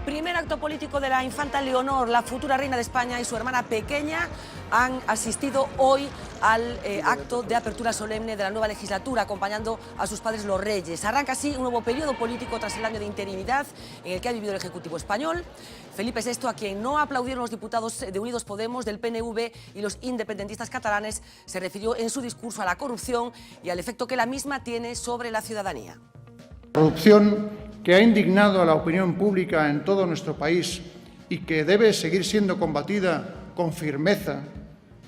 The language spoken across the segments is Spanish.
Primer acto político de la infanta Leonor, la futura reina de España, y su hermana pequeña han asistido hoy al acto de apertura solemne de la nueva legislatura, acompañando a sus padres los reyes. Arranca así un nuevo periodo político tras el año de interinidad en el que ha vivido el Ejecutivo español. Felipe VI, a quien no aplaudieron los diputados de Unidos Podemos, del PNV y los independentistas catalanes, se refirió en su discurso a la corrupción y al efecto que la misma tiene sobre la ciudadanía. Corrupción que ha indignado a la opinión pública en todo nuestro país y que debe seguir siendo combatida con firmeza,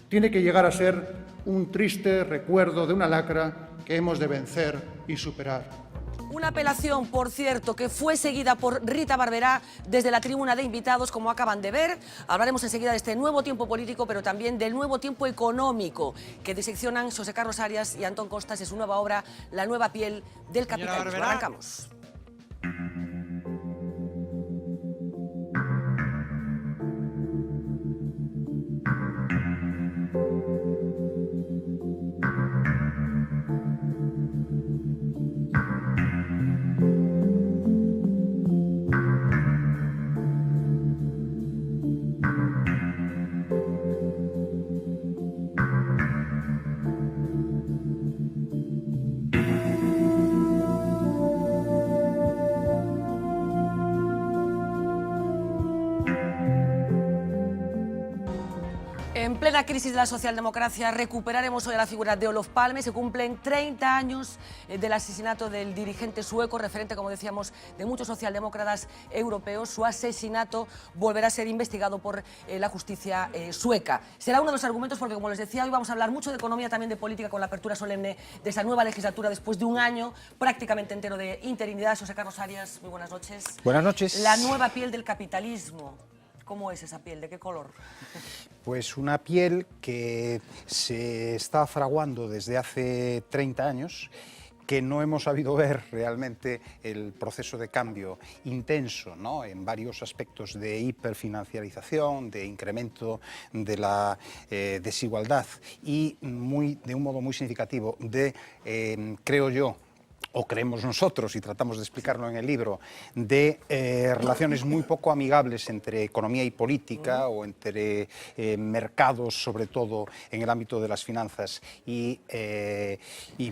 tiene que llegar a ser un triste recuerdo de una lacra que hemos de vencer y superar. Una apelación, por cierto, que fue seguida por Rita Barberá desde la tribuna de invitados, como acaban de ver. Hablaremos enseguida de este nuevo tiempo político, pero también del nuevo tiempo económico que diseccionan José Carlos Arias y Antón Costas en su nueva obra, La nueva piel del capitalismo. Arrancamos. En plena crisis de la socialdemocracia, recuperaremos hoy la figura de Olof Palme. Se cumplen 30 años del asesinato del dirigente sueco, referente, como decíamos, de muchos socialdemócratas europeos. Su asesinato volverá a ser investigado por la justicia sueca. Será uno de los argumentos porque, como les decía, hoy vamos a hablar mucho de economía, también de política, con la apertura solemne de esa nueva legislatura después de un año prácticamente entero de interinidad. José Carlos Arias, muy buenas noches. Buenas noches. La nueva piel del capitalismo. ¿Cómo es esa piel? ¿De qué color? Pues una piel que se está fraguando desde hace 30 años, que no hemos sabido ver realmente el proceso de cambio intenso, ¿no?, en varios aspectos de hiperfinanciarización, de incremento de la desigualdad y de un modo muy significativo de, creo yo, o creemos nosotros, y tratamos de explicarlo en el libro, de relaciones muy poco amigables entre economía y política, o entre mercados, sobre todo en el ámbito de las finanzas, y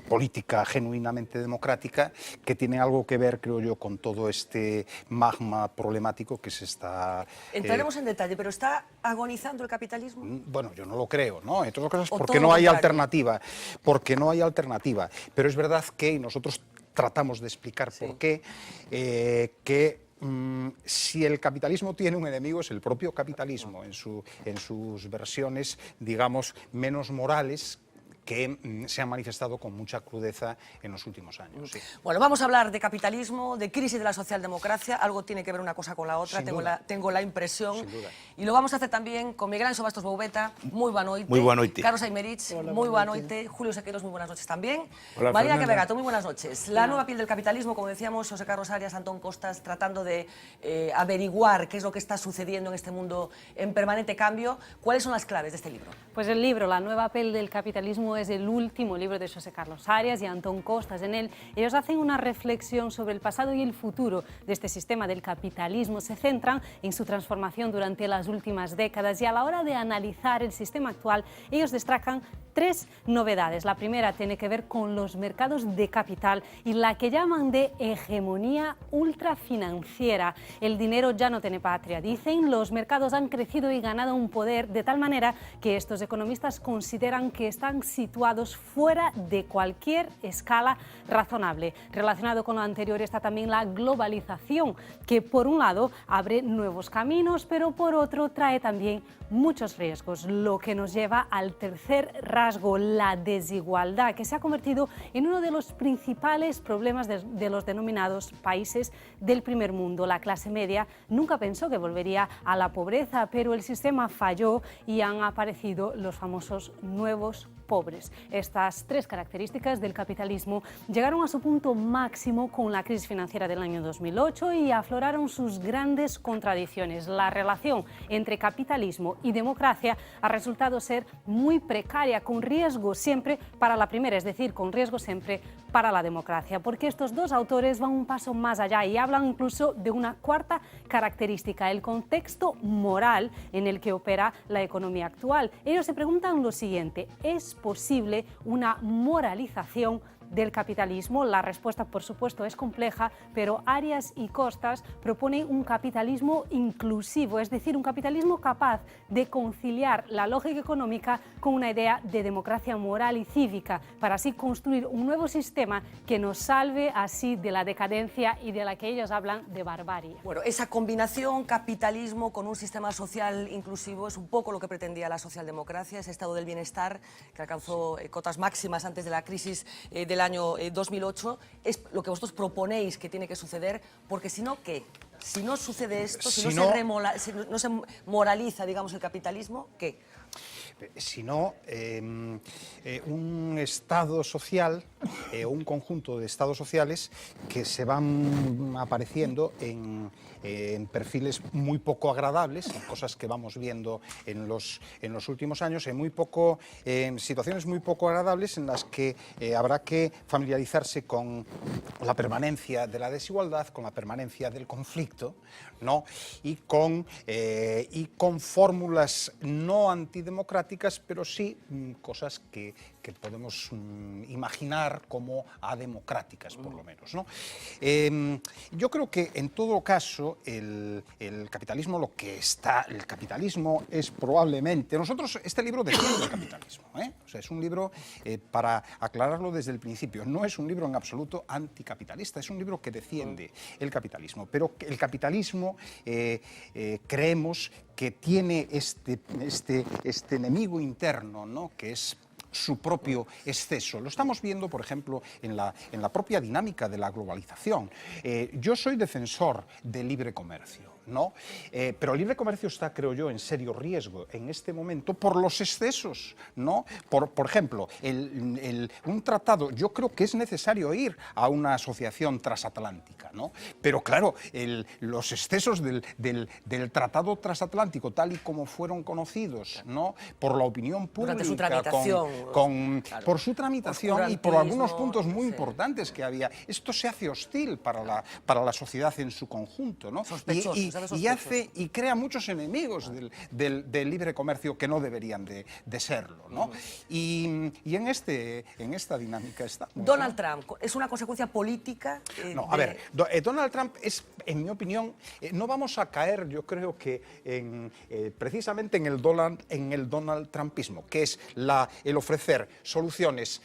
política genuinamente democrática, que tiene algo que ver, creo yo, con todo este magma problemático que se está... Entraremos en detalle, pero ¿está agonizando el capitalismo? Bueno, yo no lo creo, ¿no? Entre otras cosas, porque no hay alternativa. Porque no hay alternativa. Pero es verdad que nosotros tratamos de explicar por qué, si el capitalismo tiene un enemigo es el propio capitalismo, en sus versiones, digamos, menos morales, que se han manifestado con mucha crudeza en los últimos años. Sí. Bueno, vamos a hablar de capitalismo, de crisis de la socialdemocracia. Algo tiene que ver una cosa con la otra, tengo la impresión. Sin duda. Y lo vamos a hacer también con Miguel Anxo Bastos Boubeta, muy buena noite. Muy buena noite. Carlos Aymerich, muy buena noite. Julio Sequeiros, muy buenas noches también. Hola, Marina Fernanda. Quevegato, muy buenas noches. La nueva piel del capitalismo, como decíamos, José Carlos Arias, Antón Costas, tratando de averiguar qué es lo que está sucediendo en este mundo en permanente cambio. ¿Cuáles son las claves de este libro? Pues el libro, La nueva piel del capitalismo, es el último libro de José Carlos Arias y Antón Costas. En él ellos hacen una reflexión sobre el pasado y el futuro de este sistema del capitalismo. Se centran en su transformación durante las últimas décadas y a la hora de analizar el sistema actual ellos destacan tres novedades. La primera tiene que ver con los mercados de capital y la que llaman de hegemonía ultrafinanciera. El dinero ya no tiene patria, dicen. Los mercados han crecido y ganado un poder de tal manera que estos economistas consideran que están situados fuera de cualquier escala razonable. Relacionado con lo anterior está también la globalización, que por un lado abre nuevos caminos, pero por otro trae también muchos riesgos, lo que nos lleva al tercer rasgo rasgo, la desigualdad, que se ha convertido en uno de los principales problemas de los denominados países del primer mundo. La clase media nunca pensó que volvería a la pobreza, pero el sistema falló y han aparecido los famosos nuevos pobres. Estas tres características del capitalismo llegaron a su punto máximo con la crisis financiera del año 2008 y afloraron sus grandes contradicciones. La relación entre capitalismo y democracia ha resultado ser muy precaria, con riesgo siempre para la primera, es decir, con riesgo siempre para la democracia, porque estos dos autores van un paso más allá y hablan incluso de una cuarta característica, el contexto moral en el que opera la economía actual. Ellos se preguntan lo siguiente: ¿es posible una moralización del capitalismo? La respuesta, por supuesto, es compleja, pero Arias y Costas proponen un capitalismo inclusivo, es decir, un capitalismo capaz de conciliar la lógica económica con una idea de democracia moral y cívica, para así construir un nuevo sistema que nos salve así de la decadencia y de la que ellos hablan de barbarie. Bueno, esa combinación capitalismo con un sistema social inclusivo es un poco lo que pretendía la socialdemocracia, ese estado del bienestar que alcanzó cotas máximas antes de la crisis del año 2008, es lo que vosotros proponéis que tiene que suceder, porque si no, ¿qué? Si no sucede esto, si no se moraliza, digamos, el capitalismo, ¿qué? Si no, un Estado social o un conjunto de Estados sociales que se van apareciendo en perfiles muy poco agradables, en cosas que vamos viendo en los últimos años, en situaciones muy poco agradables en las que habrá que familiarizarse con la permanencia de la desigualdad, con la permanencia del conflicto, ¿no? y con fórmulas no antidemocráticas, pero sí cosas que podemos imaginar como ademocráticas, por lo menos, ¿no? Yo creo que en todo caso el capitalismo el capitalismo es probablemente, este libro defiende el capitalismo, o sea, es un libro, para aclararlo desde el principio, no es un libro en absoluto anticapitalista, es un libro que defiende el capitalismo, pero el capitalismo creemos que tiene este enemigo interno, ¿no? Que es su propio exceso. Lo estamos viendo, por ejemplo, en la propia dinámica de la globalización. Yo soy defensor del libre comercio, ¿no? Pero el libre comercio está, creo yo, en serio riesgo en este momento por los excesos, ¿no? Por ejemplo, un tratado, yo creo que es necesario ir a una asociación transatlántica, ¿no? Pero claro, los excesos del tratado transatlántico, tal y como fueron conocidos, ¿no? Por la opinión pública, durante su tramitación, claro, por su tramitación y por algunos puntos muy importantes que había, esto se hace hostil para la sociedad en su conjunto, ¿no? Y crea muchos enemigos del libre comercio que no deberían de serlo, ¿no? Y en esta dinámica estamos, ¿no? Donald Trump, ¿es una consecuencia política? No, a ver, Donald Trump es, en mi opinión, no vamos a caer, yo creo que precisamente en el Donald Trumpismo, que es el ofrecer soluciones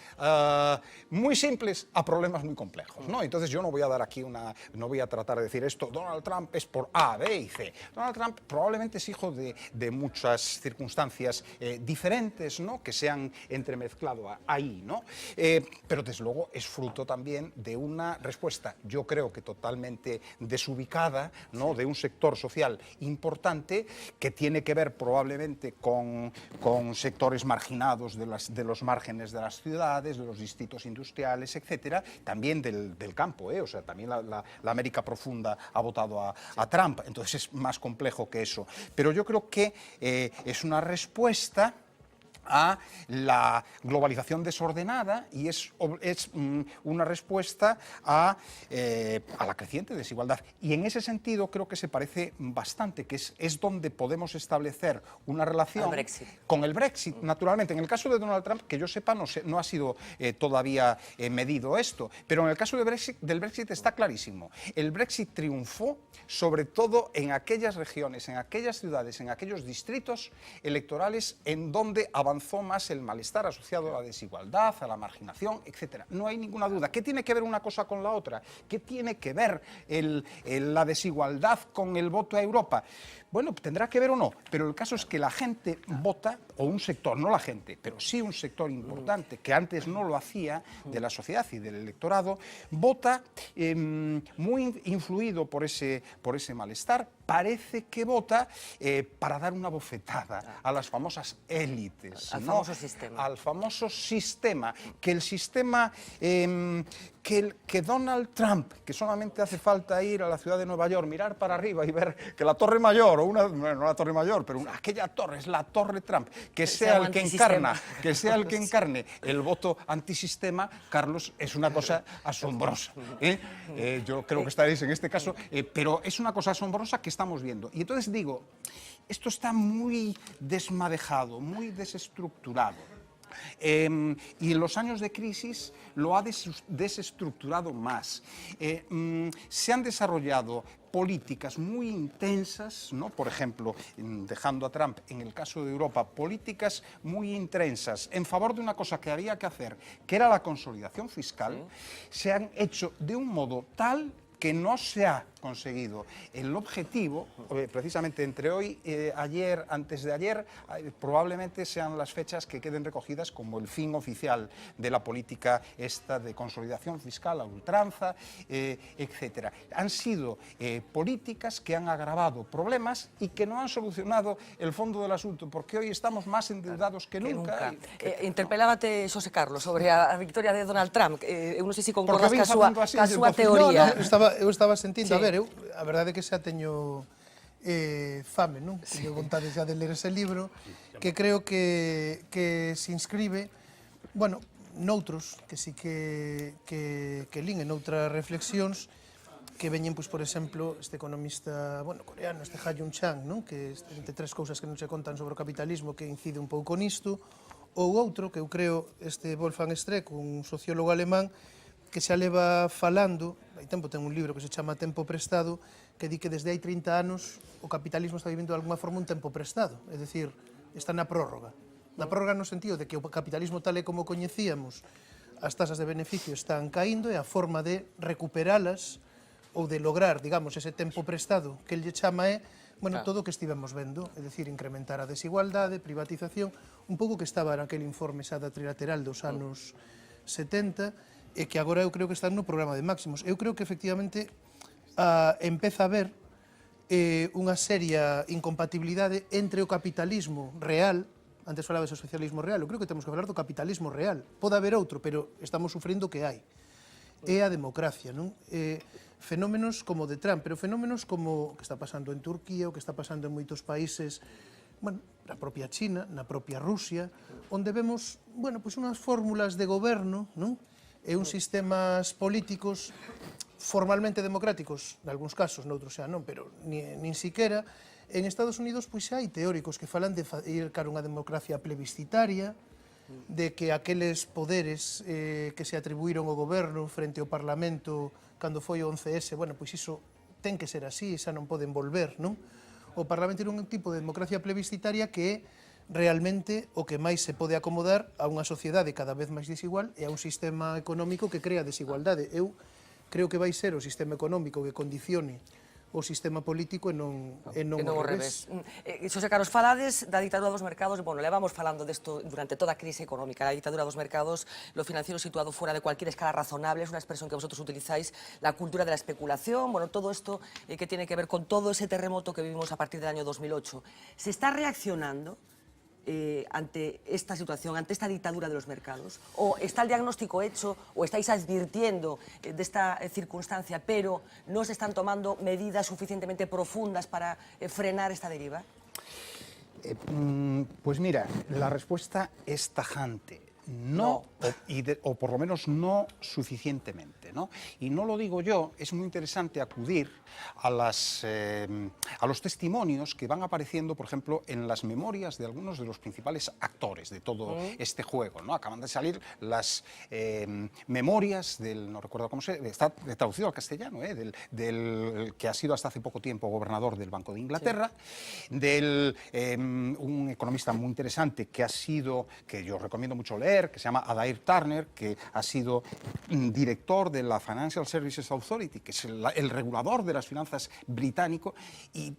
muy simples a problemas muy complejos, ¿no? Entonces yo no voy a dar aquí no voy a tratar de decir esto, Donald Trump es por A, B y C. Donald Trump probablemente es hijo de muchas circunstancias diferentes, ¿no? Que se han entremezclado ahí, ¿no? Pero desde luego es fruto también de una respuesta, yo creo que totalmente desubicada, ¿no? De un sector social importante que tiene que ver probablemente con sectores marginados de los márgenes de las ciudades, de los distritos industriales, etcétera, también del campo, o sea, también la América profunda ha votado a Trump, entonces es más complejo que eso. Pero yo creo que es una respuesta a la globalización desordenada y es una respuesta a la creciente desigualdad. Y en ese sentido creo que se parece bastante, que es donde podemos establecer una relación con el Brexit, naturalmente. En el caso de Donald Trump, que yo sepa, no ha sido todavía medido esto, pero en el caso del Brexit está clarísimo. El Brexit triunfó sobre todo en aquellas regiones, en aquellas ciudades, en aquellos distritos electorales en donde avanzó más el malestar asociado a la desigualdad, a la marginación, etcétera. No hay ninguna duda. ¿Qué tiene que ver una cosa con la otra? ¿Qué tiene que ver la desigualdad con el voto a Europa? Bueno, tendrá que ver o no, pero el caso es que la gente vota o un sector, no la gente, pero sí un sector importante que antes no lo hacía, de la sociedad y del electorado, vota muy influido por ese malestar. Parece que vota para dar una bofetada a las famosas élites, al ¿no? famoso sistema. Al famoso sistema, que el sistema que Donald Trump, que solamente hace falta ir a la ciudad de Nueva York, mirar para arriba y ver que la Torre Mayor, o no la Torre Mayor, pero aquella torre es la Torre Trump, que sea el que encarne el voto antisistema, Carlos, es una cosa asombrosa. Yo creo que estaréis en este caso, pero es una cosa asombrosa que estamos viendo. Y entonces digo, esto está muy desmadejado, muy desestructurado. Y en los años de crisis lo ha desestructurado más. Se han desarrollado políticas muy intensas, ¿no? Por ejemplo, dejando a Trump en el caso de Europa, políticas muy intensas en favor de una cosa que había que hacer, que era la consolidación fiscal, se han hecho de un modo tal que no se ha conseguido el objetivo, precisamente entre hoy, ayer, antes de ayer, probablemente sean las fechas que queden recogidas como el fin oficial de la política esta de consolidación fiscal a ultranza, etcétera. Han sido políticas que han agravado problemas y que no han solucionado el fondo del asunto, porque hoy estamos más endeudados que nunca. Interpelábate, Xosé Carlos, sobre a victoria de Donald Trump. Eu non sei se concordas Porque ca súa teoría. Eu estaba sentindo, Sí. a ver, a verdade é que xa teño fame, non? Teño vontade xa de ler ese libro, que creo que se inscribe, bueno, noutros, que sí que lín en outras reflexións, que veñen, pois, por exemplo, este economista, bueno, coreano, este Ha Jung-chang, non? Que entre tres cousas que non se contan sobre o capitalismo que incide un pouco nisto, ou outro, que eu creo, este Wolfgang Streeck, un sociólogo alemán, que xa leva falando, hai tempo ten un libro que se chama Tempo Prestado, que di que desde hai 30 anos o capitalismo está vivendo de alguma forma un tempo prestado, é dicir, está na prórroga. Na prórroga no sentido de que o capitalismo tal e como coñecíamos, as tasas de beneficio están caíndo e a forma de recuperalas ou de lograr, digamos, ese tempo prestado que el lle chama é, bueno, todo o que estivemos vendo, é dicir, incrementar a desigualdade, privatización, un pouco que estaba naquele informe xa da trilateral dos anos 70, e que agora eu creo que está no programa de máximos. Eu creo que efectivamente empeza a haber unha seria incompatibilidade entre o capitalismo real, antes falabas do socialismo real, eu creo que temos que falar do capitalismo real. Pode haber outro, pero estamos sufrindo o que hai. É a democracia, non? Fenómenos como o de Trump, pero fenómenos como o que está pasando en Turquía, o que está pasando en moitos países, bueno, na propia China, na propia Rusia, onde vemos, bueno, pois unhas fórmulas de goberno, non? E uns sistemas políticos formalmente democráticos, nalgúns casos, noutros xa non, pero nin siquera. En Estados Unidos, pois xa hai teóricos que falan de ir cara unha democracia plebiscitaria, de que aqueles poderes que se atribuíron ao goberno frente ao Parlamento cando foi o 11S, bueno, pois iso ten que ser así, xa non poden volver, non? O Parlamento era un tipo de democracia plebiscitaria que é realmente o que máis se pode acomodar a unha sociedade cada vez máis desigual e a un sistema económico que crea desigualdade. Eu creo que vai ser o sistema económico que condicione o sistema político e non o revés. Xosé Carlos, falades da ditadura dos mercados, bueno, levamos falando desto durante toda a crise económica, la ditadura dos mercados, lo financiero situado fuera de cualquier escala razonable, es una expresión que vosotros utilizáis, la cultura de la especulación, bueno, todo esto que tiene que ver con todo ese terremoto que vivimos a partir del año 2008. ¿Se está reaccionando ante esta situación, ante esta dictadura de los mercados? ¿O está el diagnóstico hecho o estáis advirtiendo de esta circunstancia, pero no se están tomando medidas suficientemente profundas para frenar esta deriva? Pues mira, la respuesta es tajante. No. O por lo menos no suficientemente, ¿no? Y no lo digo yo, es muy interesante acudir a los testimonios que van apareciendo, por ejemplo, en las memorias de algunos de los principales actores de todo este juego, ¿no? Acaban de salir las memorias del, no recuerdo cómo se, está traducido al castellano, del que ha sido hasta hace poco tiempo gobernador del Banco de Inglaterra, del un economista muy interesante que ha sido, que yo recomiendo mucho leer, que se llama Adair Turner, que ha sido director de la Financial Services Authority, que es el regulador de las finanzas británico, y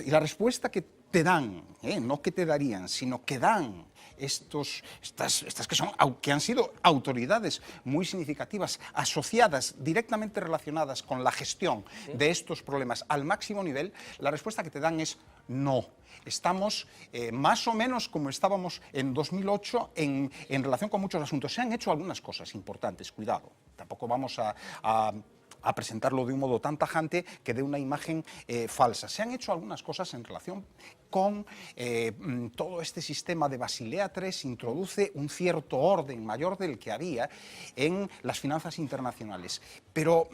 la respuesta que te dan, no que te darían, sino que dan estas que han sido autoridades muy significativas, asociadas, directamente relacionadas con la gestión de estos problemas al máximo nivel, la respuesta que te dan es no. Estamos más o menos como estábamos en 2008 en relación con muchos asuntos. Se han hecho algunas cosas importantes, cuidado, tampoco vamos a presentarlo de un modo tan tajante que dé una imagen falsa. Se han hecho algunas cosas en relación con todo este sistema de Basilea III, introduce un cierto orden mayor del que había en las finanzas internacionales. Pero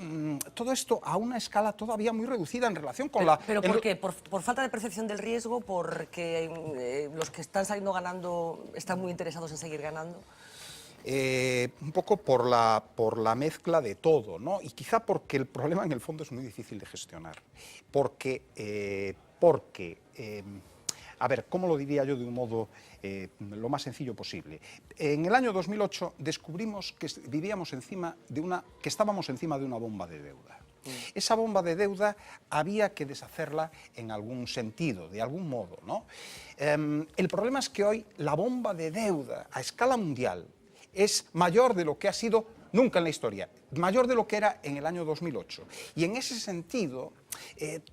todo esto a una escala todavía muy reducida en relación con la... ¿Pero por qué? ¿Por falta de percepción del riesgo? ¿Porque los que están saliendo ganando están muy interesados en seguir ganando? Un poco por la mezcla de todo, ¿no? Y quizá porque el problema en el fondo es muy difícil de gestionar. A ver, ¿cómo lo diría yo de un modo lo más sencillo posible? En el año 2008 descubrimos que estábamos encima de una bomba de deuda. Esa bomba de deuda había que deshacerla en algún sentido, de algún modo, ¿no? El problema es que hoy la bomba de deuda a escala mundial es mayor de lo que ha sido nunca en la historia, mayor de lo que era en el año 2008. Y en ese sentido,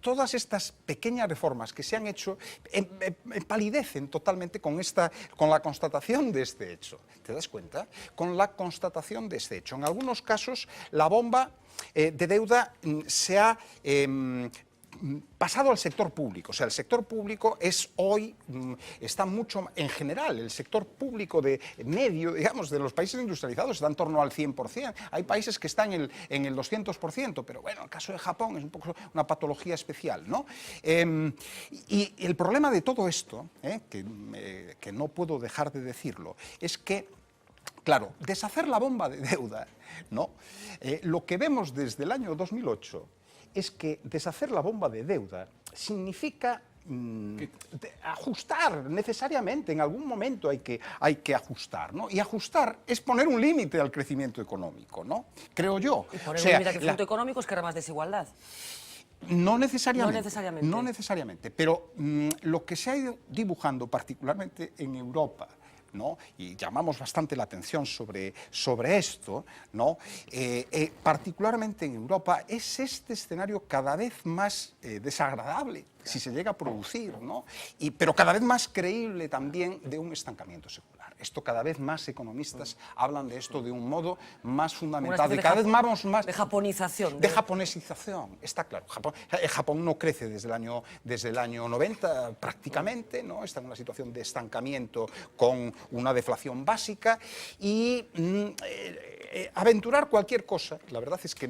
todas estas pequeñas reformas que se han hecho empalidecen totalmente con la constatación de este hecho. ¿Te das cuenta? Con la constatación de este hecho. En algunos casos, la bomba de deuda se ha pasado al sector público. O sea, el sector público está mucho, en general, el sector público de medio, digamos, de los países industrializados está en torno al 100%. Hay países que están en el 200%, pero bueno, el caso de Japón es un poco una patología especial, ¿no? Y el problema de todo esto, que no puedo dejar de decirlo, es que, claro, deshacer la bomba de deuda, ¿no? Lo que vemos desde el año 2008 es que deshacer la bomba de deuda significa ajustar necesariamente. En algún momento hay que ajustar, ¿no? Y ajustar es poner un límite al crecimiento económico, ¿no? Creo yo. Y poner un límite al crecimiento económico es crear más desigualdad. No necesariamente. No necesariamente. No necesariamente. Pero lo que se ha ido dibujando, particularmente en Europa, ¿no? Y llamamos bastante la atención sobre esto, ¿no? Particularmente en Europa, es este escenario cada vez más desagradable, si se llega a producir, ¿no? Pero cada vez más creíble también de un estancamiento secular. Esto cada vez más economistas hablan de esto de un modo más fundamentado. Y cada vez más de japonización. De japonesización, está claro. Japón no crece desde el año 90 prácticamente, ¿no? Está en una situación de estancamiento con una deflación básica y aventurar cualquier cosa, la verdad es que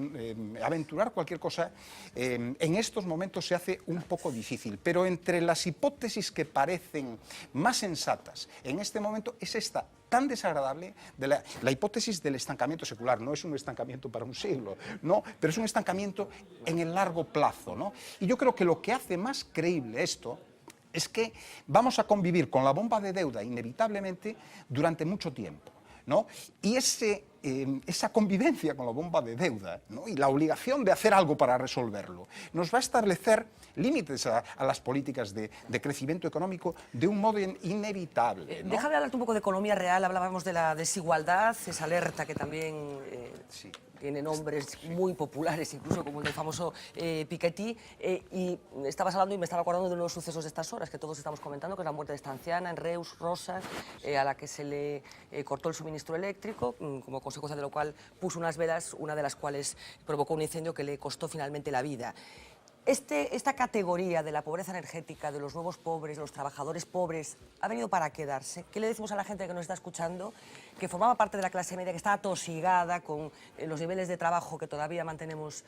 aventurar cualquier cosa en estos momentos se hace un poco difícil, pero entre las hipótesis que parecen más sensatas en este momento es esta tan desagradable de la hipótesis del estancamiento secular. No es un estancamiento para un siglo, no, pero es un estancamiento en el largo plazo, ¿no? Y yo creo que lo que hace más creíble esto es que vamos a convivir con la bomba de deuda inevitablemente durante mucho tiempo, ¿no? Y esa convivencia con la bomba de deuda, ¿no? Y la obligación de hacer algo para resolverlo nos va a establecer límites a las políticas de crecimiento económico de un modo inevitable, ¿no? Deja de hablar un poco de economía real, hablábamos de la desigualdad, esa alerta que también tiene nombres muy populares, incluso como el del famoso Piketty, y estabas hablando y me estaba acordando de unos sucesos de estas horas que todos estamos comentando, que es la muerte de esta anciana en Reus, Rosas, a la que se le cortó el suministro eléctrico, como consecuencia de lo cual puso unas velas, una de las cuales provocó un incendio que le costó finalmente la vida. Esta categoría de la pobreza energética, de los nuevos pobres, de los trabajadores pobres, ¿ha venido para quedarse? ¿Qué le decimos a la gente que nos está escuchando, que formaba parte de la clase media, que está atosigada con los niveles de trabajo que todavía mantenemos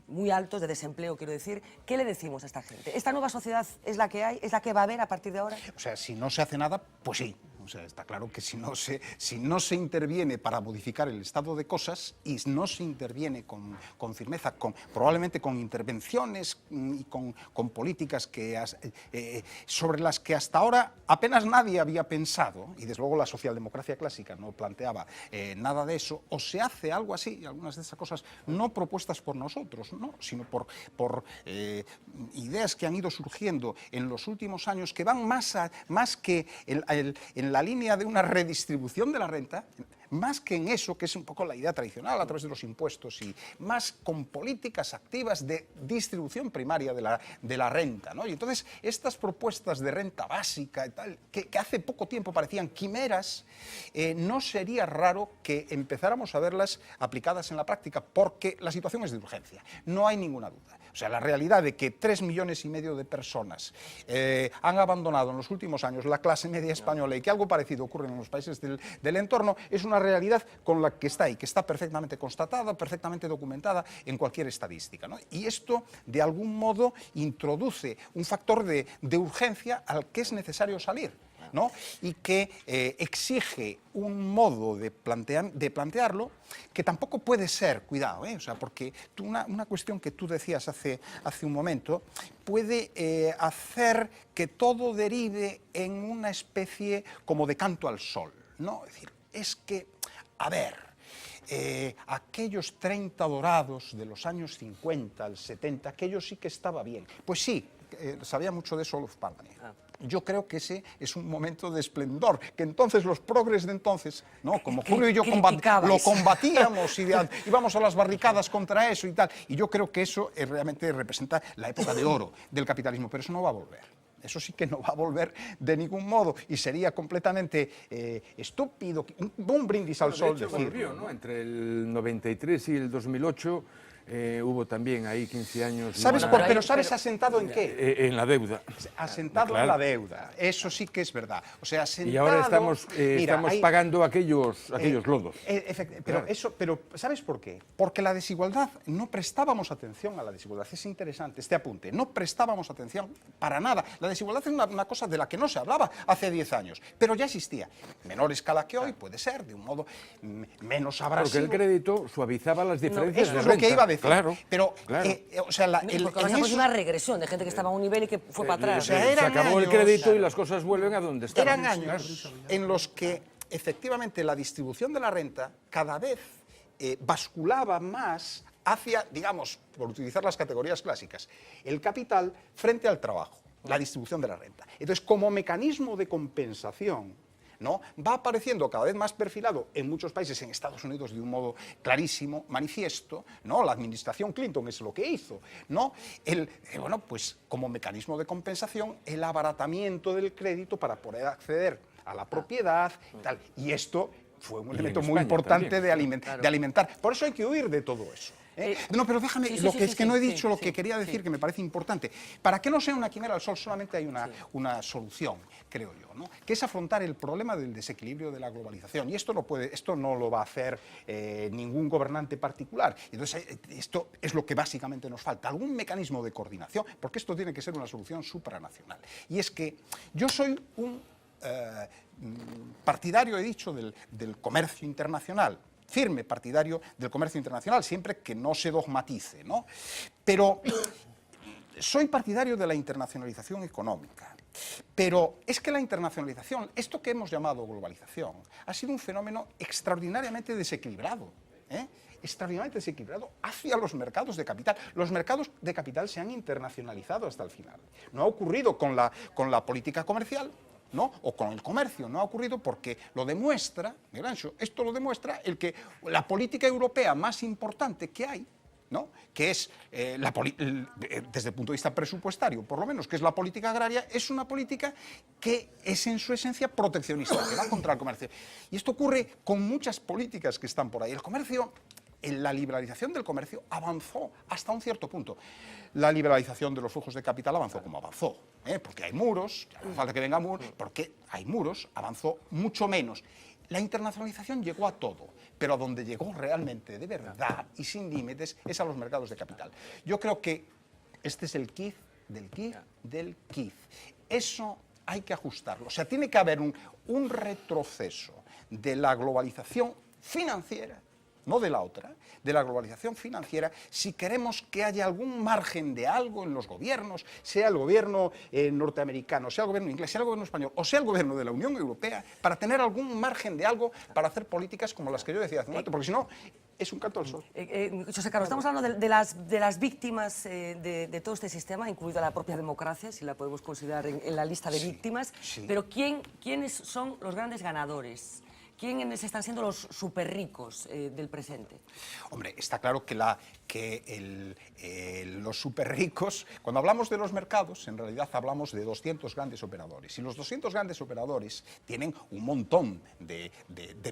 muy altos, de desempleo, quiero decir? ¿Qué le decimos a esta gente? ¿Esta nueva sociedad es la que hay, es la que va a haber a partir de ahora? O sea, si no se hace nada, pues sí. O sea, está claro que si no se interviene para modificar el estado de cosas y no se interviene con firmeza, probablemente con intervenciones y con políticas sobre las que hasta ahora apenas nadie había pensado, y desde luego la socialdemocracia clásica no planteaba nada de eso, o se hace algo así, algunas de esas cosas no propuestas por nosotros, ¿no?, sino por ideas que han ido surgiendo en los últimos años que van más que en la línea de una redistribución de la renta, más que en eso, que es un poco la idea tradicional a través de los impuestos, y más con políticas activas de distribución primaria de la renta, ¿no? Y entonces estas propuestas de renta básica y tal, que hace poco tiempo parecían quimeras, no sería raro que empezáramos a verlas aplicadas en la práctica, porque la situación es de urgencia, no hay ninguna duda. O sea, la realidad de que 3,5 millones de personas han abandonado en los últimos años la clase media española y que algo parecido ocurre en los países del entorno es una realidad con la que está ahí, que está perfectamente constatada, perfectamente documentada en cualquier estadística, ¿no? Y esto, de algún modo, introduce un factor de urgencia al que es necesario salir, ¿no? Y que exige un modo de plantearlo que tampoco puede ser, cuidado, o sea, porque una cuestión que tú decías hace un momento puede hacer que todo derive en una especie como de canto al sol, ¿no? Es decir, es que, a ver, aquellos 30 dorados de los años 50 al 70, aquello sí que estaba bien. Pues sí, sabía mucho de eso Olof Palme. Yo creo que ese es un momento de esplendor, que entonces los progres de entonces, ¿no?, como Julio y yo lo combatíamos y íbamos a las barricadas contra eso y tal, y yo creo que eso realmente representa la época de oro del capitalismo, pero eso no va a volver. Eso sí que no va a volver de ningún modo y sería completamente estúpido, un brindis al sol. De hecho, volvió, ¿no? Entre el 93 y el 2008 hubo también ahí 15 años... Pero ¿sabes asentado en qué? En la deuda. Asentado claro. en la deuda, eso sí que es verdad. O sea, asentado... Y ahora estamos pagando aquellos lodos. Pero ¿sabes por qué? Porque la desigualdad, no prestábamos atención a la desigualdad. Es interesante este apunte, no prestábamos atención para nada. La desigualdad es una cosa de la que no se hablaba hace 10 años, pero ya existía. Menor escala que hoy, puede ser, de un modo menos abrasivo. Porque el crédito suavizaba las diferencias eso es lo que iba a decir. Claro, pero, claro. o sea, porque una regresión de gente que estaba a un nivel y que fue para atrás. o sea, se acabó el crédito y las cosas vuelven a donde estaban. Eran años en los que efectivamente la distribución de la renta cada vez basculaba más hacia, digamos, por utilizar las categorías clásicas, el capital frente al trabajo, la distribución de la renta. Entonces, como mecanismo de compensación, ¿no?, va apareciendo cada vez más perfilado en muchos países, en Estados Unidos de un modo clarísimo, manifiesto, ¿no? La administración Clinton es lo que hizo, ¿no? Bueno, pues como mecanismo de compensación, el abaratamiento del crédito para poder acceder a la propiedad y tal. Y esto fue un elemento muy importante de alimentar. Por eso hay que huir de todo eso. No, pero déjame, no he dicho lo que quería decir, que me parece importante. Para que no sea una quimera al sol, solamente hay una solución, creo yo, ¿no?, que es afrontar el problema del desequilibrio de la globalización. Y esto no lo va a hacer ningún gobernante particular. Entonces, esto es lo que básicamente nos falta, algún mecanismo de coordinación, porque esto tiene que ser una solución supranacional. Y es que yo soy un partidario, he dicho, del comercio internacional, firme partidario del comercio internacional, siempre que no se dogmatice, ¿no? Pero soy partidario de la internacionalización económica. Pero es que la internacionalización, esto que hemos llamado globalización, ha sido un fenómeno extraordinariamente desequilibrado, extraordinariamente desequilibrado hacia los mercados de capital. Los mercados de capital se han internacionalizado hasta el final. No ha ocurrido con la política comercial, ¿no?, o con el comercio, no ha ocurrido porque lo demuestra, esto lo demuestra que la política europea más importante que hay, ¿no?, que es desde el punto de vista presupuestario, por lo menos, que es la política agraria, es una política que es en su esencia proteccionista, que va contra el comercio. Y esto ocurre con muchas políticas que están por ahí. El comercio, la liberalización del comercio avanzó hasta un cierto punto. La liberalización de los flujos de capital avanzó como avanzó, porque hay muros, no hace falta que venga muros, porque hay muros, avanzó mucho menos. La internacionalización llegó a todo, pero a donde llegó realmente, de verdad y sin límites, es a los mercados de capital. Yo creo que este es el quiz del quiz del quiz. Eso hay que ajustarlo. O sea, tiene que haber un retroceso de la globalización financiera, no de la otra, de la globalización financiera, si queremos que haya algún margen de algo en los gobiernos, sea el gobierno norteamericano, sea el gobierno inglés, sea el gobierno español, o sea el gobierno de la Unión Europea, para tener algún margen de algo para hacer políticas como las que yo decía hace un momento, porque si no, es un canto al sol. José Carlos, estamos hablando de las víctimas de todo este sistema, incluida la propia democracia, si la podemos considerar en la lista de víctimas, pero ¿quiénes son los grandes ganadores? ¿Quiénes están siendo los súper ricos del presente? Hombre, está claro que los súper ricos, cuando hablamos de los mercados, en realidad hablamos de 200 grandes operadores. Y los 200 grandes operadores tienen un montón de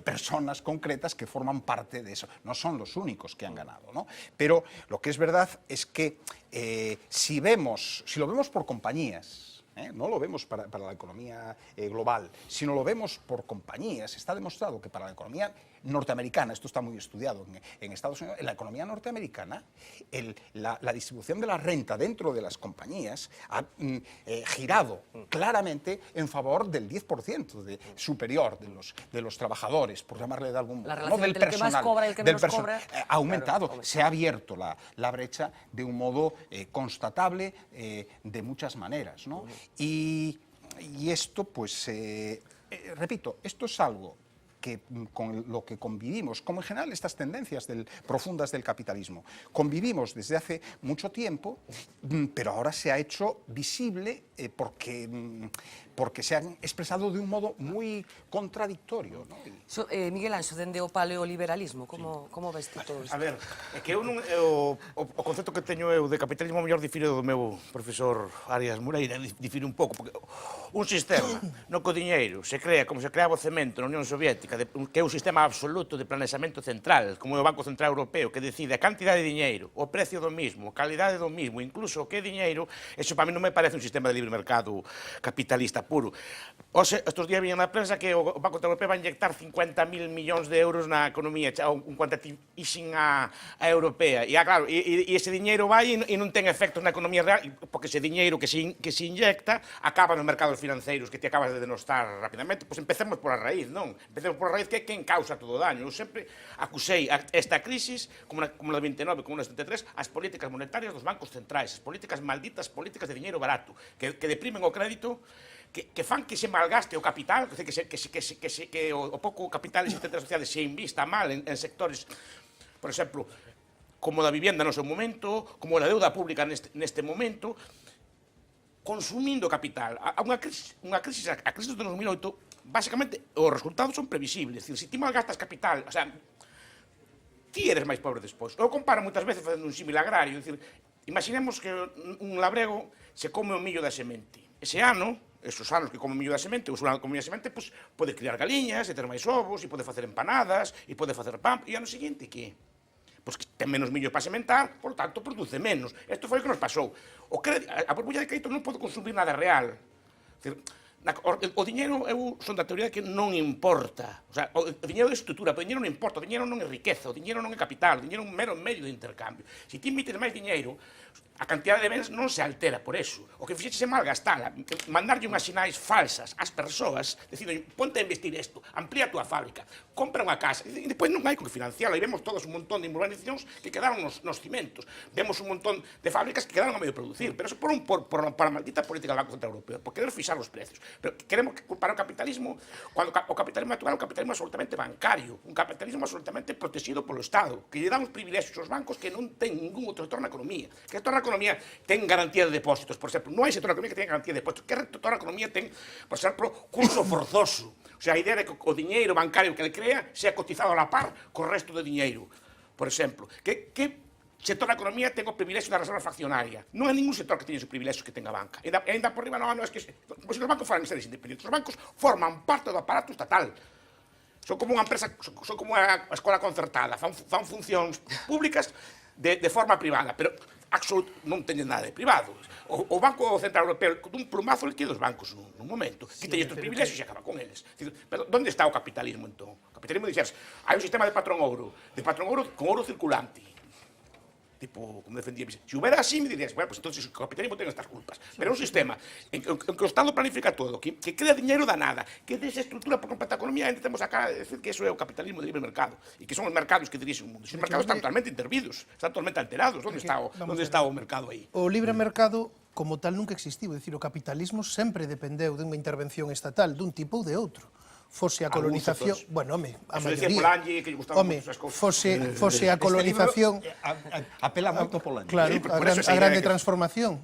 personas concretas que forman parte de eso. No son los únicos que han ganado, ¿no? Pero lo que es verdad es que si lo vemos por compañías, no lo vemos para la economía global, sino lo vemos por compañías. Está demostrado que para la economía norteamericana, esto está muy estudiado en Estados Unidos, en la economía norteamericana, la distribución de la renta dentro de las compañías ha girado claramente en favor del 10% superior de los trabajadores, por llamarle de algún modo. La relación del entre el que más personal, cobra y el que menos cobra. Ha aumentado, se ha abierto la brecha de un modo constatable de muchas maneras, ¿no? Y esto, pues, repito, esto es algo con lo que convivimos, como en general estas tendencias profundas del capitalismo. Convivimos desde hace mucho tiempo, pero ahora se ha hecho visible porque se han expresado de un modo muy contradictorio, ¿no? Miguel Anxo, dende o paleoliberalismo, como ves ti todo isto? A ver, é que eu non, o concepto que teño eu de capitalismo mellor difire do meu profesor Arias Moreira, difire un pouco, porque un sistema no que o diñeiro se crea como se creaba o cemento na Unión Soviética, que é un sistema absoluto de planeamento central, como é o Banco Central Europeo, que decide a cantidade de diñeiro, o precio do mismo, a calidade do mismo, incluso o que é diñeiro, eso para mí non me parece un sistema de libre mercado capitalista puro. Estos días viñan na prensa que o Banco Central Europeo va a inyectar 50.000 millóns de euros na economía, un quantitative easing a europea. E, claro, e ese diñeiro vai e non ten efectos na economía real, porque ese diñeiro que se inyecta acaba nos mercados financeiros que te acabas de denostar rapidamente. Pois empecemos por a raíz, non? Empecemos por a raíz que é quen causa todo o daño. Eu sempre acusei esta crisis, como na de 29, como na de 73, as políticas monetarias dos bancos centrais, as políticas malditas, políticas de diñeiro barato, que deprimen o crédito, que fan que se malgaste o capital, que o pouco capital existente das sociedades se invista mal en sectores, por exemplo, como da vivienda no seu momento, como da deuda pública neste momento, consumindo capital. A crisis de 2008, basicamente, os resultados son previsibles. Es decir, se ti malgastas capital, o sea, ti eres máis pobre despois. Eu comparo moitas veces facendo un símil agrario, es decir, imaginemos que un labrego se come o millo da semente. Ese ano, esos anos que come millo da semente, o ano que come millo da semente, pues, pode criar galiñas, e ter máis ovos, e pode facer empanadas, e pode facer pan, e ano seguinte, que? Pois que ten menos millo para sementar, por tanto, produce menos. Isto foi o que nos pasou. A burbulla de crédito non pode consumir nada real. O diñeiro, eu son da teoría que non importa. O sea, o diñeiro de estrutura, o diñeiro non importa, o diñeiro non é riqueza, o diñeiro non é capital, o diñeiro é un mero medio de intercambio. Se ti emites máis diñeiro, a cantidad de bens non se altera por eso. O que fixeches é malgastala, mandarlle unhas sinais falsas ás persoas, dicindo, ponte a investir isto, amplía a túa fábrica, compra unha casa, e depois non hai con que financiarla, e vemos todos un montón de urbanizacións que quedaron nos cimentos, vemos un montón de fábricas que quedaron a medio producir, pero eso por a maldita política do Banco Central Europeo, por querer fixar os precios. Pero queremos que para o capitalismo, cuando o capitalismo natural é un capitalismo absolutamente bancario, un capitalismo absolutamente protegido polo Estado, que lle dan os privilexios aos bancos que non ten ningún outro sector na economía, que o sector na economía ten garantía de depósitos, por exemplo, non hai sector na economía que ten garantía de depósitos, que sector na economía ten, por exemplo, curso forzoso, o sea, a idea de que o diñeiro bancario que ele crea sea cotizado a la par co resto do diñeiro, por exemplo, que sector da economía ten o privilexio da reserva fraccionaria. Non hai ningún sector que teña os privilexios que ten a banca. E ainda por riba, non, é que... Pois os bancos foran seres independentes. Os bancos forman parte do aparato estatal. Son como unha empresa, son como unha escola concertada. Fan funcións públicas de forma privada, pero non teñen nada de privado. O Banco Central Europeo, dun plumazo, liquida os bancos nun momento. Quita estes privilexios e acaba con eles. Pero onde está o capitalismo, entón? O capitalismo dixeras, hai un sistema de patrón ouro con ouro circulante. tipo, como defendía, si hubiera así, me dirías, bueno, pues entonces el capitalismo tiene estas culpas. Pero un sistema en que o Estado planifica todo, que crea dinero da nada, que desestructura por completa a economía, intentamos acá decir que eso é o capitalismo de libre mercado, e que son os mercados que dirigen o mundo. Os mercados están totalmente intervidos, están totalmente alterados. Onde está o mercado aí? O libre mercado como tal nunca existiu, é dicir, o capitalismo sempre dependeu dunha intervención estatal dun tipo ou de outro. Fose a colonización, bueno, home, a maioría. Home, fose a colonización, Apela moito a Polanyi. claro, a grande transformación.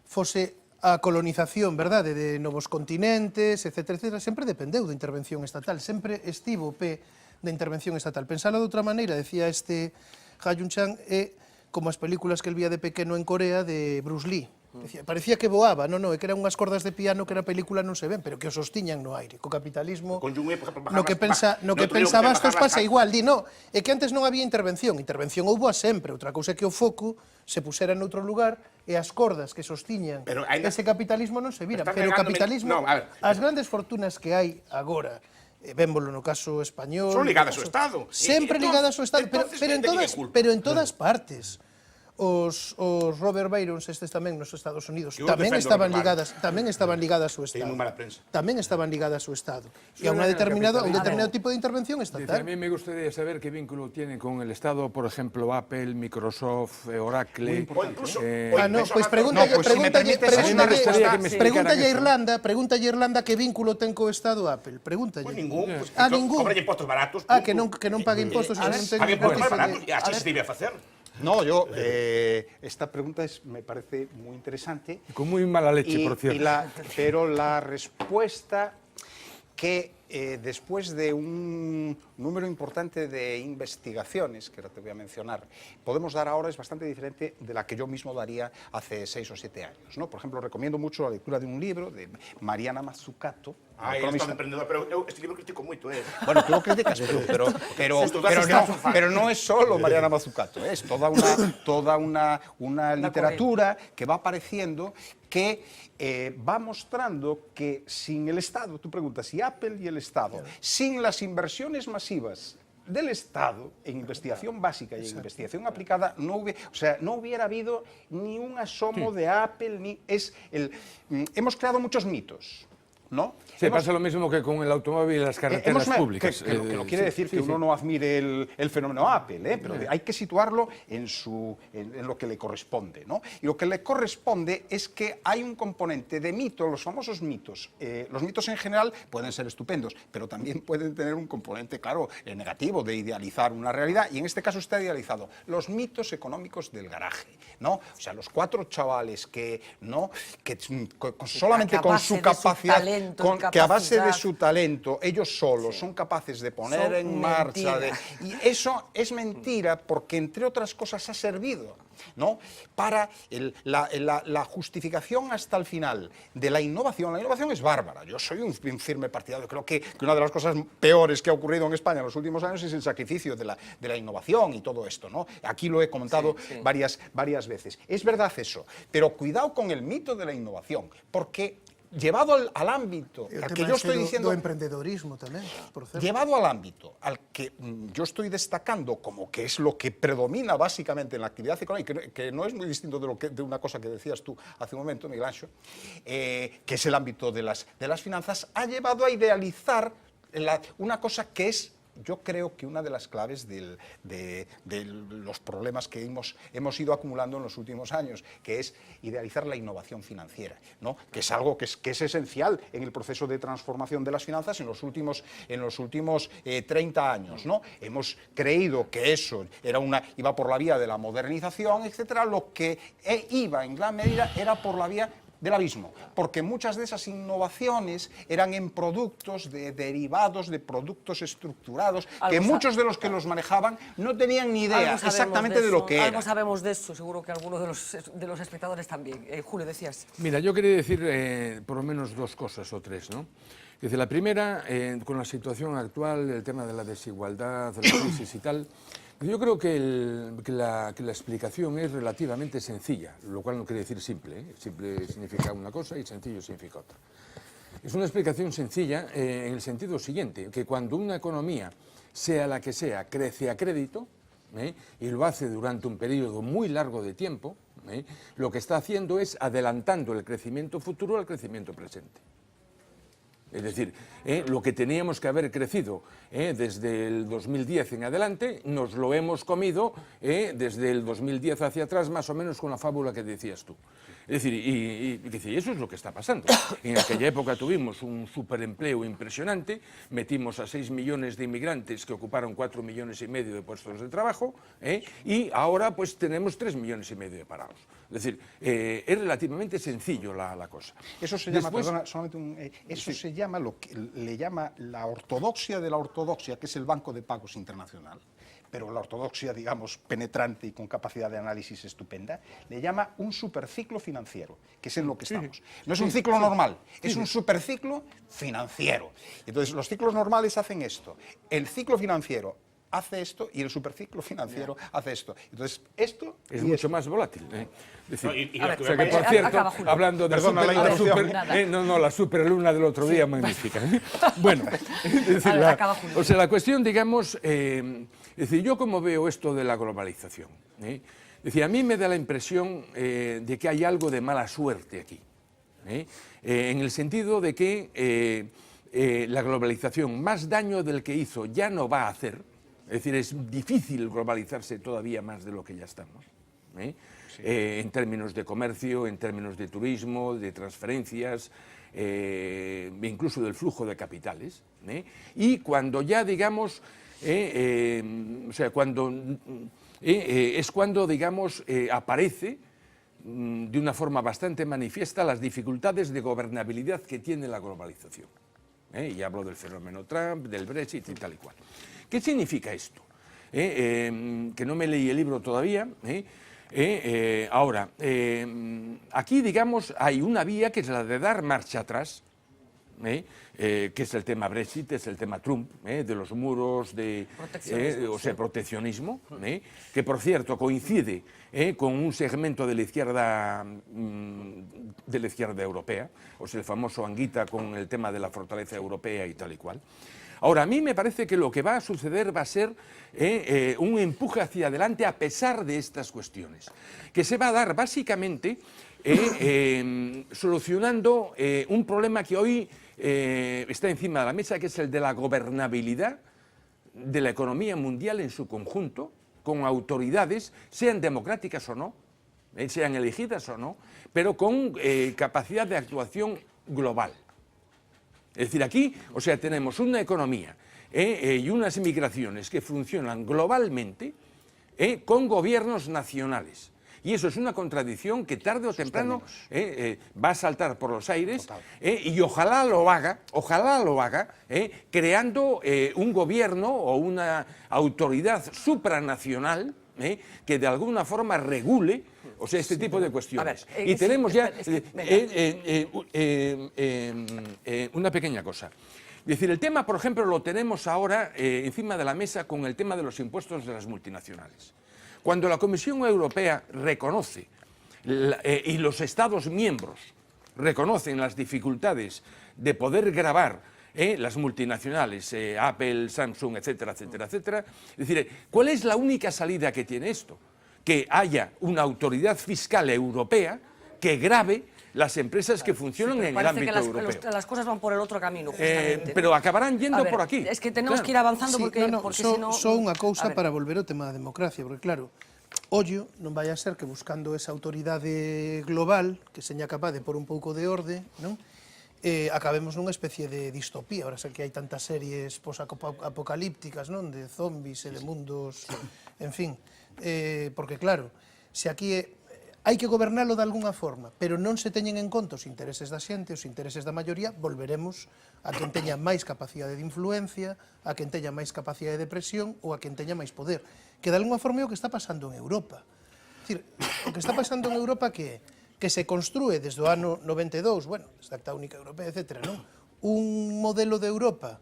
Fose a colonización, verdade, de novos continentes, etc., sempre dependeu da intervención estatal, sempre estivo o pé da intervención estatal. Pensalo de outra maneira, decía este Ha Jun-chang, é como as películas que el vía de pequeno en Corea de Bruce Lee. Decía, parecía que voaba, non, é que eran unhas cordas de piano que na película non se ven, pero que o sostiñan no aire. Co capitalismo, no que pensa Bastos pasa igual, di, no, é que antes non había intervención houbo a sempre, outra cousa é que o foco se pusera noutro lugar e as cordas que sostiñan ese capitalismo non se viran, pero o capitalismo, as grandes fortunas que hai agora, vémolo no caso español, son ligadas ao Estado. Sempre ligadas ao Estado, pero en todas partes. Os Robert Byrons, estes tamén nos Estados Unidos, tamén estaban ligadas ao Estado. Tamén estaban ligadas ao Estado. E a un determinado tipo de intervención estatal. A mí me gustaría saber qué vínculo tiene con el Estado, por ejemplo, Apple, Microsoft, Oracle. Pois pregúntalle a Irlanda que vínculo ten co Estado Apple. Pregúntalle. Ningún. Ningún. Cobralle impostos baratos. Que non pague impostos, que non ten impostos baratos. E así se debe facer. No, esta pregunta me parece muy interesante. Con muy mala leche, por cierto. Pero la respuesta que después de un número importante de investigaciones, que ahora te voy a mencionar, podemos dar ahora es bastante diferente de la que yo mismo daría hace 6 o 7 años, ¿no? Por ejemplo, recomiendo mucho la lectura de un libro de Mariana Mazzucato. Emprendedor, pero este libro critico moito, Bueno, tú lo criticas, pero no es solo Mariana Mazzucato, es toda una literatura que va apareciendo que va mostrando que sin el Estado, tú preguntas, si Apple y el Estado, sin las inversiones masivas del Estado en investigación básica y en investigación aplicada, no hubiera habido ni un asomo de Apple, hemos creado muchos mitos, ¿no? Sí, pasa lo mismo que con el automóvil y las carreteras públicas. Que no quiere decir que uno no admire el fenómeno Apple, pero hay que situarlo en lo que le corresponde, ¿no? Y lo que le corresponde es que hay un componente de mito, los famosos mitos. Los mitos en general pueden ser estupendos, pero también pueden tener un componente, claro, negativo, de idealizar una realidad, y en este caso está idealizado. Los mitos económicos del garaje, ¿no? O sea, los 4 chavales que solamente con su capacidad, que a base de su talento, ellos solos son capaces de poner en marcha. Y eso es mentira porque, entre otras cosas, ha servido, ¿no?, para la justificación hasta el final de la innovación. La innovación es bárbara. Yo soy un firme partidario. Creo que una de las cosas peores que ha ocurrido en España en los últimos años es el sacrificio de la innovación y todo esto, ¿no? Aquí lo he comentado varias veces. Es verdad eso, pero cuidado con el mito de la innovación, porque llevado al ámbito al que yo estoy diciendo, emprendedorismo también, por cierto. Llevado al ámbito al que yo estoy destacando como que es lo que predomina básicamente en la actividad económica, que no es muy distinto de una cosa que decías tú hace un momento, Miguel Anxo, que es el ámbito de las finanzas, ha llevado a idealizar una cosa que es, yo creo que una de las claves de los problemas que hemos ido acumulando en los últimos años, que es idealizar la innovación financiera, ¿no? Que es algo que es esencial en el proceso de transformación de las finanzas en los últimos 30 años, ¿no? Hemos creído que eso iba por la vía de la modernización, etcétera. Lo que iba en gran medida era por la vía del abismo, porque muchas de esas innovaciones eran en productos derivados de productos estructurados, que muchos de los que los manejaban no tenían ni idea exactamente de lo que era. Algo sabemos de eso, seguro que algunos de los espectadores también. Julio, decías. Mira, yo quería decir por lo menos 2 cosas o 3, ¿no? Dice, la primera, con la situación actual, el tema de la desigualdad, la crisis y tal, yo creo que la explicación es relativamente sencilla, lo cual no quiere decir simple, ¿eh? Simple significa una cosa y sencillo significa otra. Es una explicación sencilla en el sentido siguiente, que cuando una economía, sea la que sea, crece a crédito, y lo hace durante un periodo muy largo de tiempo, lo que está haciendo es adelantando el crecimiento futuro al crecimiento presente. Es decir, lo que teníamos que haber crecido desde el 2010 en adelante, nos lo hemos comido desde el 2010 hacia atrás, más o menos con la fábula que decías tú. Es decir, y eso es lo que está pasando. En aquella época tuvimos un superempleo impresionante, metimos a 6 millones de inmigrantes que ocuparon 4,5 millones de puestos de trabajo, y ahora pues tenemos 3,5 millones de parados. Es decir, es relativamente sencillo la cosa. Eso se llama, perdona, solamente eso se llama lo que le llama la ortodoxia de la ortodoxia, que es el Banco de Pagos Internacional. Pero la ortodoxia, digamos, penetrante y con capacidad de análisis estupenda, le llama un superciclo financiero, que es en lo que estamos. No es un ciclo normal, es un superciclo financiero. Entonces, los ciclos normales hacen esto. El ciclo financiero hace esto y el superciclo financiero hace esto. Entonces, esto es mucho más volátil. Es decir, A ver, o sea que, por cierto, hablando de la superluna del otro día, magnífica. Bueno, es decir, la cuestión, digamos, es decir, yo como veo esto de la globalización, es decir, a mí me da la impresión de que hay algo de mala suerte aquí, en el sentido de que la globalización, más daño del que hizo, ya no va a hacer. Es decir, es difícil globalizarse todavía más de lo que ya estamos, en términos de comercio, en términos de turismo, de transferencias, incluso del flujo de capitales. Y cuando ya, digamos, o sea, es cuando, digamos, aparece de una forma bastante manifiesta las dificultades de gobernabilidad que tiene la globalización. Y hablo del fenómeno Trump, del Brexit y tal y cual. ¿Qué significa esto? Que no me leí el libro todavía. Ahora, aquí, digamos, hay una vía que es la de dar marcha atrás, que es el tema Brexit, es el tema Trump, de los muros, proteccionismo, que por cierto coincide con un segmento de la izquierda europea, o sea, el famoso Anguita con el tema de la fortaleza europea y tal y cual. Ahora, a mí me parece que lo que va a suceder va a ser un empuje hacia adelante a pesar de estas cuestiones, que se va a dar básicamente solucionando un problema que hoy está encima de la mesa, que es el de la gobernabilidad de la economía mundial en su conjunto, con autoridades, sean democráticas o no, sean elegidas o no, pero con capacidad de actuación global. Es decir, aquí, o sea, tenemos una economía y unas migraciones que funcionan globalmente con gobiernos nacionales. Y eso es una contradicción que tarde o temprano va a saltar por los aires y ojalá lo haga creando un gobierno o una autoridad supranacional que de alguna forma regule, o sea, este tipo de cuestiones. A ver, y tenemos ya una pequeña cosa. Es decir, el tema, por ejemplo, lo tenemos ahora encima de la mesa con el tema de los impuestos de las multinacionales. Cuando la Comisión Europea reconoce y los Estados miembros reconocen las dificultades de poder gravar las multinacionales, Apple, Samsung, etcétera, etcétera, etcétera, es decir, ¿cuál es la única salida que tiene esto? Que haya una autoridad fiscal europea que grave las empresas que funcionan en el ámbito europeo. Las cosas van por el otro camino, justamente. Pero acabarán yendo por aquí. Es que tenemos que ir avanzando porque si no... Só unha cousa para volver ao tema da democracia, porque claro, ollo, non vai a ser que buscando esa autoridade global que seña capaz de pôr un pouco de orde, non? Acabemos nunha especie de distopía. Ahora sei que hai tantas series posapocalípticas, non? De zombies e de mundos, en fin. Porque claro, se aquí hai que gobernalo de algunha forma, pero non se teñen en conta os intereses da xente, os intereses da maioría, volveremos a quen teña máis capacidade de influencia, a quen teña máis capacidade de presión ou a quen teña máis poder. Que de algunha forma é o que está pasando en Europa. É dicir, o que está pasando en Europa que se construe desde o ano 92, bueno, desde a Acta Única Europea, etc., non? Un modelo de Europa,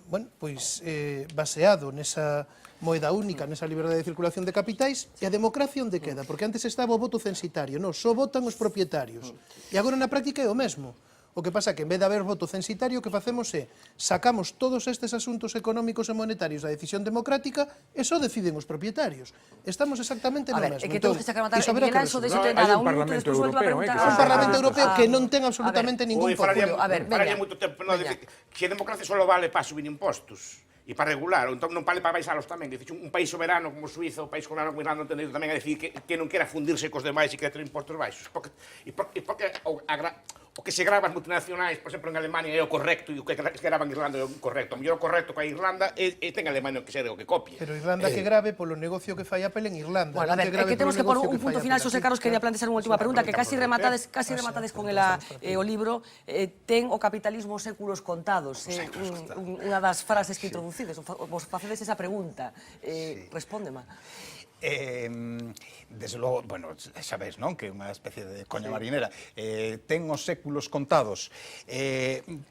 bueno, pois baseado nesa moeda única, nesa liberdade de circulación de capitais, e a democracia onde queda? Porque antes estaba o voto censitario, non, só votan os propietarios. E agora na práctica é o mesmo. O que pasa é que en vez de haber voto censitario, o que facemos é sacamos todos estes asuntos económicos e monetarios da decisión democrática e só deciden os propietarios. Estamos exactamente no A ver, mesmo. é que temos que sacar matar. Iso haberá Miguel que Anxo, resolver. deixo No, nada, hai un un minuto, Parlamento despois volvo a Europeo, preguntar. Un Parlamento Europeo que non ten absolutamente ningún falaría, poder. A ver, falaría veña. moito tempo, no, Veña. que a democracia só vale para subir impostos e para regular, entón non vale para baixalos tamén. Dicir, un país soberano como Suiza, un país soberano como Irlanda, entendido tamén a decir que non quera fundirse cos demais e quera ter impostos baixos. Porque o que se grava as multinacionais, por exemplo, en Alemania é o correcto e o que grava en Irlanda é o correcto. O mellor o correcto que a Irlanda é ten Alemania que ser o que copie. Pero Irlanda que grave polo negocio que fai Apple en Irlanda. Bueno, a non ver, é grave que temos que polo por negocio un punto fai final, Apple Xosé aquí. Carlos, quería plantear unha última pregunta, que casi rematades con o libro. Ten o capitalismo séculos contados, unha das frases que introducides, vos facedes esa pregunta. Respóndema. Desde logo, bueno, xa ves, non? Que é unha especie de coña marinera. Ten os séculos contados.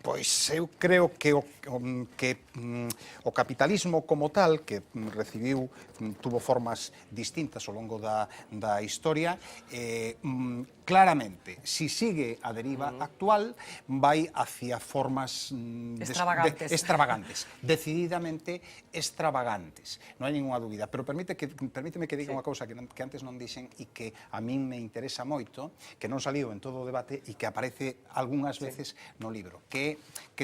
Pois eu creo que o capitalismo como tal, que tuvo formas distintas ao longo da historia, claramente, si sigue a deriva actual, vai hacia formas extravagantes, decididamente extravagantes, non hai ninguna dúbida, pero permíteme que diga unha cousa que antes non dixen e que a min me interesa moito, que non saliu en todo o debate e que aparece algunhas veces no libro, que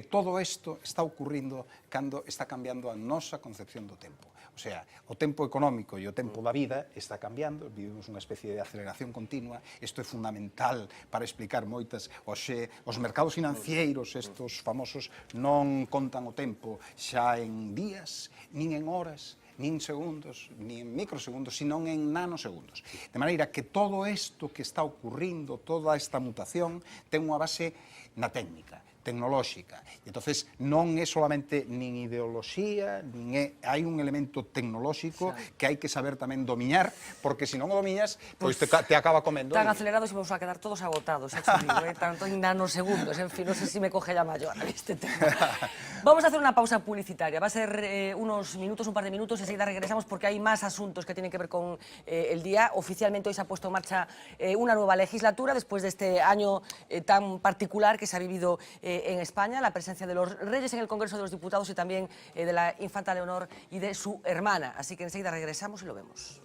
todo isto está ocurrindo cando está cambiando a nosa concepción do tempo. O sea, o tempo económico e o tempo da vida está cambiando, vivimos unha especie de aceleración continua, isto é fundamental para explicar moitas, os mercados financeiros, estos famosos, non contan o tempo xa en días, nin en horas, nin segundos, nin en microsegundos, sino en nanosegundos. De maneira que todo isto que está ocurrindo, toda esta mutación, ten unha base na técnica, tecnolóxica. Entonces, non é solamente nin ideoloxía, hai un elemento tecnolóxico que hai que saber tamén domiñar, porque se non o domiñas, pois te acaba comendo. Tan acelerados y vamos a quedar todos agotados, tanto en nanosegundos, en fin, no sé si me coge ya mayor este tema. Vamos a hacer una pausa publicitaria, va a ser unos minutos, un par de minutos, y enseguida regresamos porque hay más asuntos que tienen que ver con el día. Oficialmente hoy se ha puesto en marcha una nueva legislatura, después de este año tan particular que se ha vivido en España, la presencia de los reyes en el Congreso de los Diputados y también de la infanta Leonor y de su hermana. Así que enseguida regresamos y lo vemos.